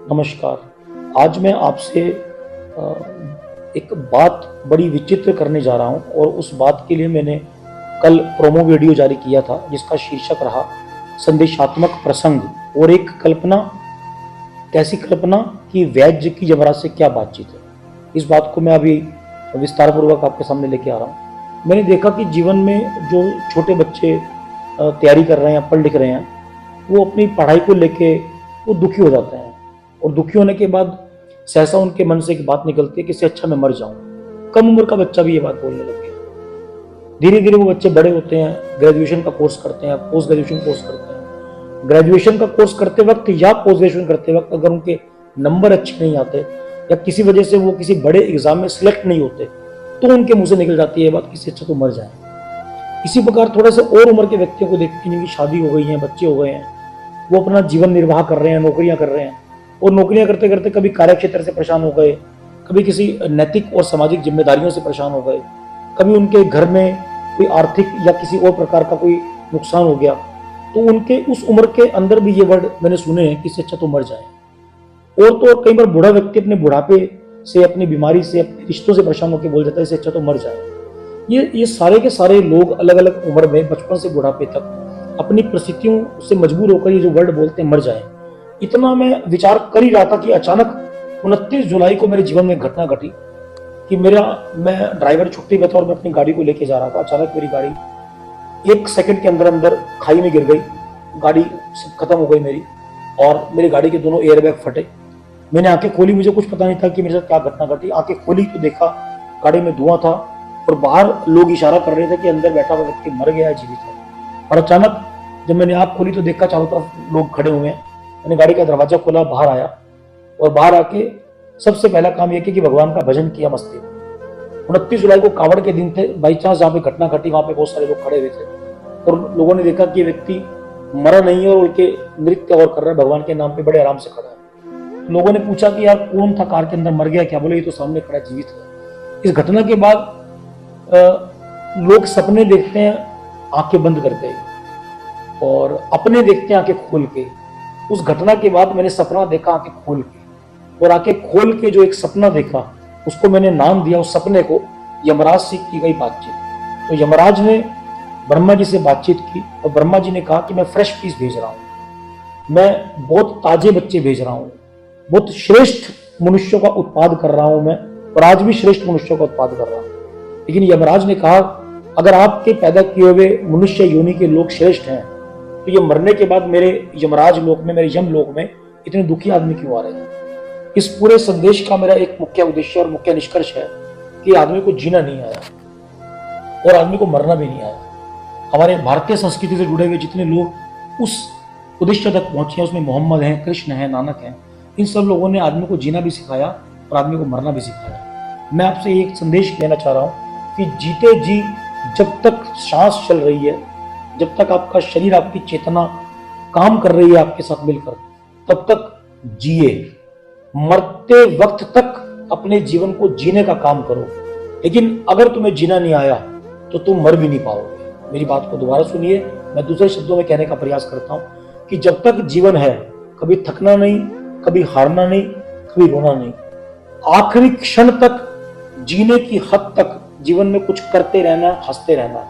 नमस्कार। आज मैं आपसे एक बात बड़ी विचित्र करने जा रहा हूँ और उस बात के लिए मैंने कल प्रोमो वीडियो जारी किया था जिसका शीर्षक रहा संदेशात्मक प्रसंग। और एक कल्पना, कैसी कल्पना कि वैद्य की यमराज से क्या बातचीत है। इस बात को मैं अभी विस्तार पूर्वक आपके सामने लेके आ रहा हूँ। मैंने देखा कि जीवन में जो छोटे बच्चे तैयारी कर रहे हैं, पढ़ लिख रहे हैं, वो अपनी पढ़ाई को लेके वो दुखी हो जाते हैं और दुखी होने के बाद सहसा उनके मन से एक बात निकलती है कि इससे अच्छा मैं मर जाऊं। कम उम्र का बच्चा भी ये बात बोलने लग गया। धीरे धीरे वो बच्चे बड़े होते हैं, ग्रेजुएशन का कोर्स करते हैं, पोस्ट ग्रेजुएशन कोर्स करते हैं। ग्रेजुएशन का कोर्स करते वक्त या पोस्ट ग्रेजुएशन करते वक्त अगर उनके नंबर अच्छे नहीं आते या किसी वजह से वो किसी बड़े एग्जाम में सिलेक्ट नहीं होते तो उनके मुंह से निकल जाती है बात कि इससे अच्छा तो मर जाए। इसी प्रकार थोड़े से और उम्र के व्यक्तियों को देखते हैं जिनकी शादी हो गई है, बच्चे हो गए हैं, वो अपना जीवन निर्वाह कर रहे हैं, नौकरियां कर रहे हैं और नौकरियां करते करते कभी कार्य क्षेत्र से परेशान हो गए, कभी किसी नैतिक और सामाजिक जिम्मेदारियों से परेशान हो गए, कभी उनके घर में कोई आर्थिक या किसी और प्रकार का कोई नुकसान हो गया, तो उनके उस उम्र के अंदर भी ये वर्ड मैंने सुने हैं कि इससे अच्छा तो मर जाए। और तो और कई बार बूढ़ा व्यक्ति अपने बुढ़ापे से, अपनी बीमारी से, अपने रिश्तों से परेशान होकर बोल जाता है इससे अच्छा तो मर जाए। ये सारे के सारे लोग अलग अलग उम्र में, बचपन से बुढ़ापे तक, अपनी परिस्थितियों से मजबूर होकर ये जो वर्ड बोलते हैं मर जाए। इतना मैं विचार कर ही रहा था कि अचानक 29 जुलाई को मेरे जीवन में घटना घटी कि मैं ड्राइवर छुट्टी पे था और मैं अपनी गाड़ी को लेके जा रहा था। अचानक मेरी गाड़ी 1 सेकंड के अंदर अंदर खाई में गिर गई, गाड़ी खत्म हो गई मेरी, और मेरी गाड़ी के दोनों एयरबैग फटे। मैंने आंखें खोली, मुझे कुछ पता नहीं था कि मेरे साथ क्या घटना घटी। आंखें खोली तो देखा गाड़ी में धुआं था और बाहर लोग इशारा कर रहे थे कि अंदर बैठा हुआ व्यक्ति मर गया है, जीवित है। और अचानक जब मैंने आंख खोली तो देखा चारों तरफ लोग खड़े हुए हैं। मैंने गाड़ी का दरवाजा खोला, बाहर आया और बाहर आके सबसे पहला काम यह किया कि भगवान का भजन किया मस्ती में। 29 जुलाई को कावड़ के दिन थे, बाई चांस जहाँ पे घटना घटी वहां पे बहुत सारे लोग खड़े हुए थे और लोगों ने देखा कि ये व्यक्ति मरा नहीं है और उनके नृत्य और कर रहा है, भगवान के नाम पे बड़े आराम से खड़ा है। लोगों ने पूछा कि यार कौन था कार के अंदर, मर गया क्या? बोले ये तो सामने खड़ा जीवित है। इस घटना के बाद लोग सपने देखते हैं आंखें बंद करके और अपने देखते हैं आंखें खोल के। उस घटना के बाद मैंने सपना देखा आंखें खोल के, और आंखें खोल के जो एक सपना देखा उसको मैंने नाम दिया, उस सपने को, यमराज से की गई बातचीत। तो यमराज ने ब्रह्मा जी से बातचीत की और ब्रह्मा जी ने कहा कि मैं फ्रेश पीस भेज रहा हूं, मैं बहुत ताजे बच्चे भेज रहा हूं, बहुत श्रेष्ठ मनुष्यों का उत्पाद कर रहा हूं मैं, और आज भी श्रेष्ठ मनुष्यों का उत्पाद कर रहा हूं। लेकिन यमराज ने कहा अगर आपके पैदा किए हुए मनुष्य योनि के लोग श्रेष्ठ हैं तो ये मरने के बाद मेरे यमराज लोक में, मेरे यम लोक में इतने दुखी आदमी क्यों आ रहे हैं? इस पूरे संदेश का मेरा एक मुख्य उद्देश्य और मुख्य निष्कर्ष है कि आदमी को जीना नहीं आया और आदमी को मरना भी नहीं आया। हमारे भारतीय संस्कृति से जुड़े हुए जितने लोग उस उद्देश्य तक पहुंचे हैं उसमें मोहम्मद हैं, कृष्ण हैं, नानक हैं, इन सब लोगों ने आदमी को जीना भी सिखाया और आदमी को मरना भी सिखाया। मैं आपसे एक संदेश देना चाह रहा हूं कि जीते जी जब तक सांस चल रही है, जब तक आपका शरीर, आपकी चेतना काम कर रही है आपके साथ मिलकर, तब तक जिए। मरते वक्त तक अपने जीवन को जीने का काम करो। लेकिन अगर तुम्हें जीना नहीं आया तो तुम मर भी नहीं पाओगे। मेरी बात को दोबारा सुनिए, मैं दूसरे शब्दों में कहने का प्रयास करता हूं कि जब तक जीवन है कभी थकना नहीं, कभी हारना नहीं, कभी रोना नहीं। आखिरी क्षण तक, जीने की हद तक जीवन में कुछ करते रहना, हंसते रहना।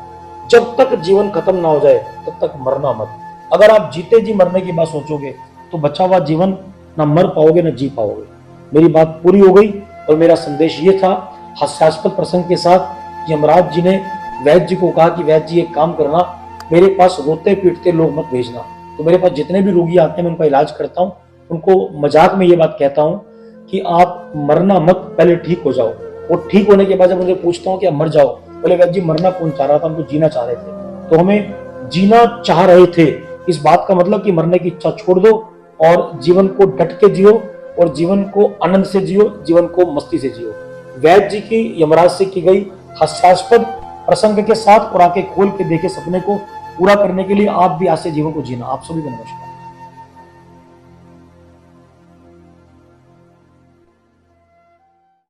जब तक जीवन खत्म ना हो जाए तब तक मरना मत। अगर आप जीते जी मरने की बात सोचोगे तो बचा हुआ जीवन ना मर पाओगे ना जी पाओगे। मेरी बात पूरी हो गई और मेरा संदेश ये था, हास्यास्पद प्रसंग के साथ। यमराज जी ने वैद्य जी को कहा कि वैद्य जी एक काम करना, मेरे पास रोते पीटते लोग मत भेजना। तो मेरे पास जितने भी रोगी आते हैं मैं उनका इलाज करता हूँ, उनको मजाक में ये बात कहता हूँ कि आप मरना मत, पहले ठीक हो जाओ। और ठीक होने के बाद जब उनसे पूछता हूँ कि आप मर जाओ, बोले वैद्य जी मरना कौन चाह रहा था, हमको जीना चाह रहे थे। तो हमें जीना चाह रहे थे, इस बात का मतलब कि मरने की इच्छा छोड़ दो और जीवन को डट के जियो और जीवन को आनंद से जियो, जीवन को मस्ती से जियो। वैद्य जी की यमराज से की गई हास्यास्पद प्रसंग के साथ और आंखें खोल के देखे सपने को पूरा करने के लिए आप भी आज से जीवन को जीना। आप सभी को नमस्कार।